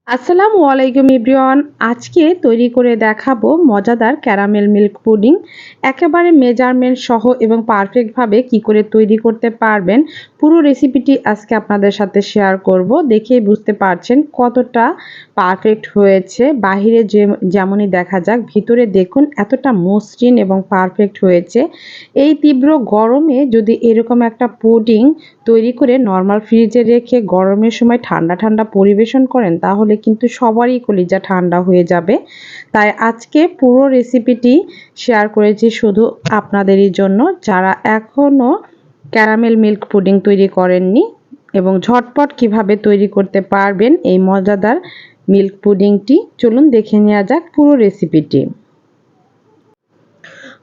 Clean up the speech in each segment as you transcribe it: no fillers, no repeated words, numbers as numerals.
আসসালামু আলাইকুম এভরিওয়ান। আজকে তৈরি করে দেখাবো মজাদার ক্যারামেল মিল্ক পুডিং। একেবারে মেজারমেন্ট সহ এবং পারফেক্টভাবে কি করে তৈরি করতে পারবেন পুরো রেসিপিটি আজকে আপনাদের সাথে শেয়ার করব। দেখেই বুঝতে পারছেন কতটা পারফেক্ট হয়েছে। বাহিরে যেমনই দেখা যাক, ভিতরে দেখুন এতটা মসৃণ এবং পারফেক্ট হয়েছে। এই তীব্র গরমে যদি এরকম একটা পুডিং তৈরি করে নর্মাল ফ্রিজে রেখে গরমের সময় ঠান্ডা ঠান্ডা পরিবেশন করেন, তাহলে কিন্তু সবারই কলিজা ঠান্ডা হয়ে যাবে। তাই আজকে পুরো রেসিপিটি শেয়ার করেছি শুধু আপনাদেরই জন্য, যারা এখনও ক্যারামেল মিল্ক পুডিং তৈরি করেননি এবং ঝটপট কিভাবে তৈরি করতে পারবেন এই মজাদার মিল্ক পুডিংটি। চলুন দেখে নেওয়া যাক পুরো রেসিপিটি।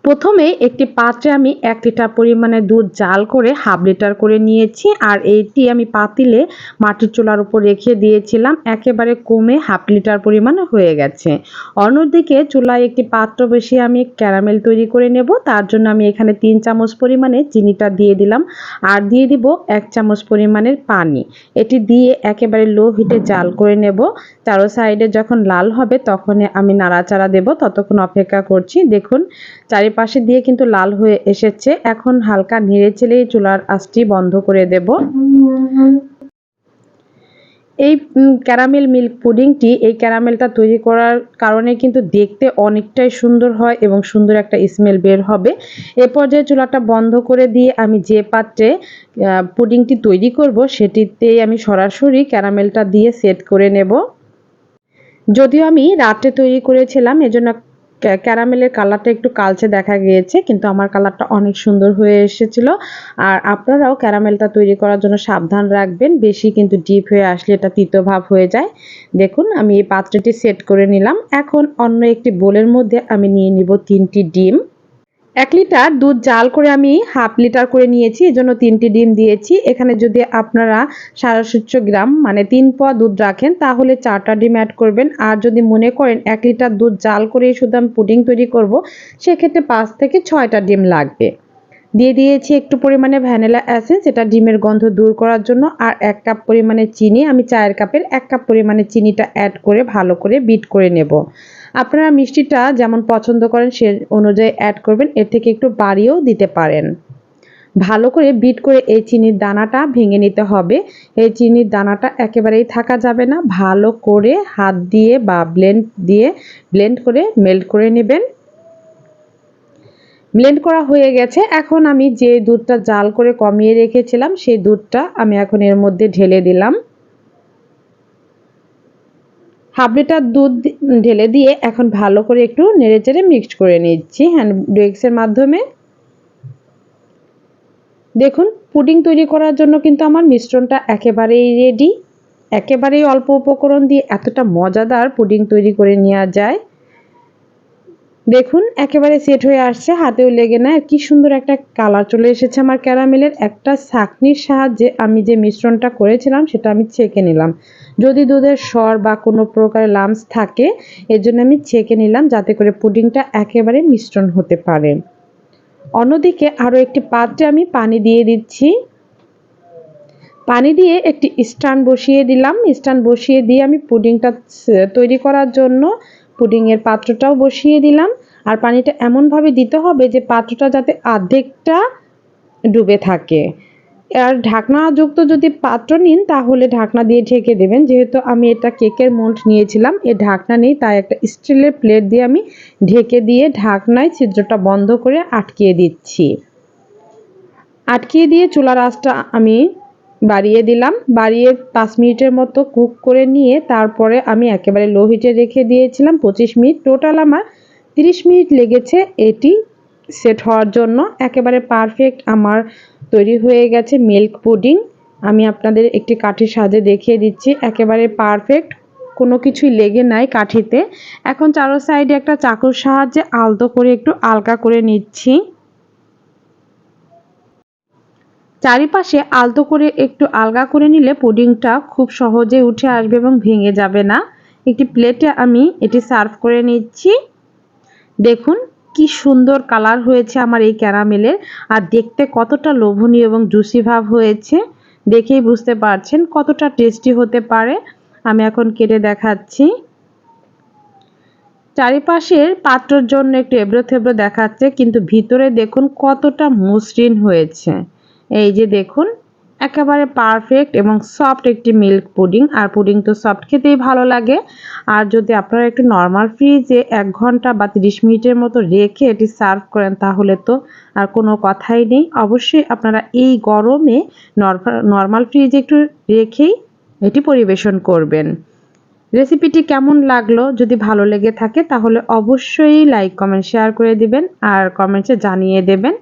প্রথমে একটি পাত্রে আমি 1 লিটার পরিমাণে দুধ জাল করে হাফ লিটার করে নিয়েছি, আর এইটি আমি পাতিলে মাটির চুলার উপর রেখে দিয়েছিলাম, একেবারে কমে হাফ লিটার পরিমাণ হয়ে গেছে। অন্যদিকে চুলায় একটি পাত্র বসিয়ে আমি ক্যারামেল তৈরি করে নেব। তার জন্য আমি এখানে 3 চামচ পরিমাণে চিনিটা দিয়ে দিলাম, আর দিয়ে দিব 1 চামচ পরিমাণের পানি। এটি দিয়ে একেবারে লো হিটে জাল করে নেব। চারো সাইডে যখন লাল হবে তখন আমি নাড়াচাড়া দেব, ততক্ষণ অপেক্ষা করছি। দেখুন চারিপাশে দিয়ে কিন্তু লাল হয়ে এসেছে। এখন হালকা নেড়ে চেড়ে চুলার আঁচটি বন্ধ করে দেব। এই ক্যারামেল মিল্ক পুডিংটি, এই ক্যারামেলটা তৈরি করার কারণে কিন্তু দেখতে অনেকটাই সুন্দর হয় এবং সুন্দর একটা স্মেল বের হবে। এ পর্যায়ে চুলাটা বন্ধ করে দিয়ে আমি যে পাত্রে পুডিংটি তৈরি করব সেটিতেই আমি সরাসরি ক্যারামেলটা দিয়ে সেট করে নেব। যদিও আমি রাতে তৈরি করেছিলাম, এজন্য ক্যারামেলের কালারটা একটু কালচে দেখা গিয়েছে, কিন্তু আমার কালারটা অনেক সুন্দর হয়ে এসেছিল। আর আপনারাও ক্যারামেলটা তৈরি করার জন্য সাবধান রাখবেন, বেশি কিন্তু ডিপ হয়ে আসলে এটা তিতো ভাব হয়ে যায়। দেখুন আমি এই পাত্রটি সেট করে নিলাম। এখন অন্য একটি বোলের মধ্যে আমি নিয়ে নিব 3টি ডিম। 1 লিটার দুধ জাল করে আমি হাফ লিটার করে নিয়েছি, এজন্য 3টি ডিম দিয়েছি। এখানে যদি আপনারা 750 গ্রাম মানে 3 পোয়া দুধ রাখেন তাহলে 4টা ডিম অ্যাড করবেন। আর যদি মনে করেন 1 লিটার দুধ জাল করেই শুধু আমি পুডিং তৈরি করব, সেক্ষেত্রে 5 থেকে 6টা ডিম লাগবে। দিয়ে দিয়েছি একটু পরিমাণে ভ্যানিলা এসেন্স, এটা ডিমের গন্ধ দূর করার জন্য। আর 1 কাপ পরিমাণে চিনি, আমি চায়ের কাপের 1 কাপ পরিমাণে চিনিটা অ্যাড করে ভালো করে বিট করে নেব। আপনারা মিষ্টিটা যেমন পছন্দ করেন সে অনুযায়ী অ্যাড করবেন, এর থেকে একটু বাড়িয়েও দিতে পারেন। ভালো করে বিট করে এই চিনির দানাটা ভেঙে নিতে হবে। এই চিনির দানাটা একেবারেই থাকা যাবে না, ভালো করে হাত দিয়ে বা ব্লেন্ড করে মেল্ট করে নেবেন। ব্লেন্ড করা হয়ে গেছে। এখন আমি যে দুধটা জাল করে কমিয়ে রেখেছিলাম সেই দুধটা আমি এখন এর মধ্যে ঢেলে দিলাম। হাফ লিটার দুধ ঢেলে দিয়ে এখন ভালো করে একটু নেড়েচেড়ে মিক্সড করে নিচ্ছি হ্যান্ড উইক্সের মাধ্যমে। দেখুন পুডিং তৈরি করার জন্য কিন্তু আমার মিশ্রণটা একেবারেই রেডি। একেবারেই অল্প উপকরণ দিয়ে এতটা মজাদার পুডিং তৈরি করে নেওয়া যায়। দেখুন একেবারে সেট হয়ে আসছে, হাতেও লেগে না। কি সুন্দর একটা কালার চলে এসেছে আমার ক্যারামেলের। একটা ছাঁকনির সাহায্যে আমি যে মিশ্রণটা করেছিলাম সেটা আমি ছেঁকে নিলাম। যদি দুধের সর বা কোনো প্রকার লাম্পস থাকে এর জন্য আমি ছেঁকে নিলাম, যাতে করে পুডিংটা একেবারে মিশ্রণ হতে পারে। অন্যদিকে আরও একটি পাত্রে আমি পানি দিয়ে দিচ্ছি। পানি দিয়ে একটি স্ট্যান্ড বসিয়ে দিলাম। স্ট্যান্ড বসিয়ে দিয়ে আমি পুডিংটা তৈরি করার জন্য পুডিংয়ের পাত্রটাও বসিয়ে দিলাম। আর পানিটা এমনভাবে দিতে হবে যে পাত্রটা যাতে অর্ধেকটা ডুবে থাকে। আর ঢাকনাযুক্ত যদি পাত্র নিন তাহলে ঢাকনা দিয়ে ঢেকে দেবেন। যেহেতু আমি এটা কেকের মোল্ড নিয়েছিলাম, এর ঢাকনা নেই, তাই একটা স্টিলের প্লেট দিয়ে আমি ঢেকে দিয়ে ঢাকনায় ছিদ্রটা বন্ধ করে আটকিয়ে দিচ্ছি। আটকিয়ে দিয়ে চুলার আঁচটা আমি বাড়িয়ে দিলাম। বাড়িয়ে 5 মিনিটের মতো কুক করে নিয়ে তারপরে আমি একেবারে লো হিটে রেখে দিয়েছিলাম 25 মিনিট। টোটাল আমার 30 মিনিট লেগেছে এটি সেট হওয়ার জন্য। একেবারে পারফেক্ট আমার তৈরি হয়ে গেছে মিল্ক পুডিং। আমি আপনাদের একটি কাঠির সাহায্যে দেখিয়ে দিচ্ছি, একেবারে পারফেক্ট, কোনো কিছুই লেগে নাই কাঠিতে। এখন চারো সাইডে একটা চাকুর সাহায্যে আলতো করে একটু আলগা করে নিচ্ছি। চারিপাশে আলতো করে একটু আলগা করে নিলে পুডিংটা খুব সহজে উঠে আসবে এবং ভেঙে যাবে না। একটি প্লেটে আমি এটি সার্ভ করে নিচ্ছি। দেখুন কি সুন্দর কালার হয়েছে আমার এই ক্যারামেলের, আর দেখতে কতটা লোভনীয় এবং জুসি ভাব হয়েছে। দেখেই বুঝতে পারছেন কতটা টেস্টি হতে পারে। আমি এখন কেটে দেখাচ্ছি। চারিপাশের পাত্রর জন্য একটু এবড়ো থেবড়ো দেখাচ্ছে, কিন্তু ভিতরে দেখুন কতটা মসৃণ হয়েছে। এই যে দেখুন, একেবারে পারফেক্ট এবং সফট একটি মিল্ক পুডিং। আর পুডিং তো সফট খেতেই ভালো লাগে। আর যদি আপনারা একটু নর্মাল ফ্রিজে 1 ঘন্টা বা 30 মিনিটের মতো রেখে এটি সার্ভ করেন, তাহলে তো আর কোনো কথাই নেই। অবশ্যই আপনারা এই গরমে নর্মাল ফ্রিজে একটু রেখেই এটি পরিবেশন করবেন। রেসিপিটি কেমন লাগলো? যদি ভালো লেগে থাকে তাহলে অবশ্যই লাইক, কমেন্ট, শেয়ার করে দিবেন আর কমেন্টে জানিয়ে দেবেন।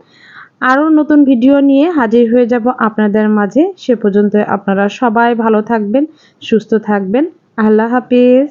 আরও নতুন ভিডিও নিয়ে হাজির হয়ে যাব আপনাদের মাঝে। সে পর্যন্ত আপনারা সবাই ভালো থাকবেন, সুস্থ থাকবেন। আল্লাহ হাফেজ।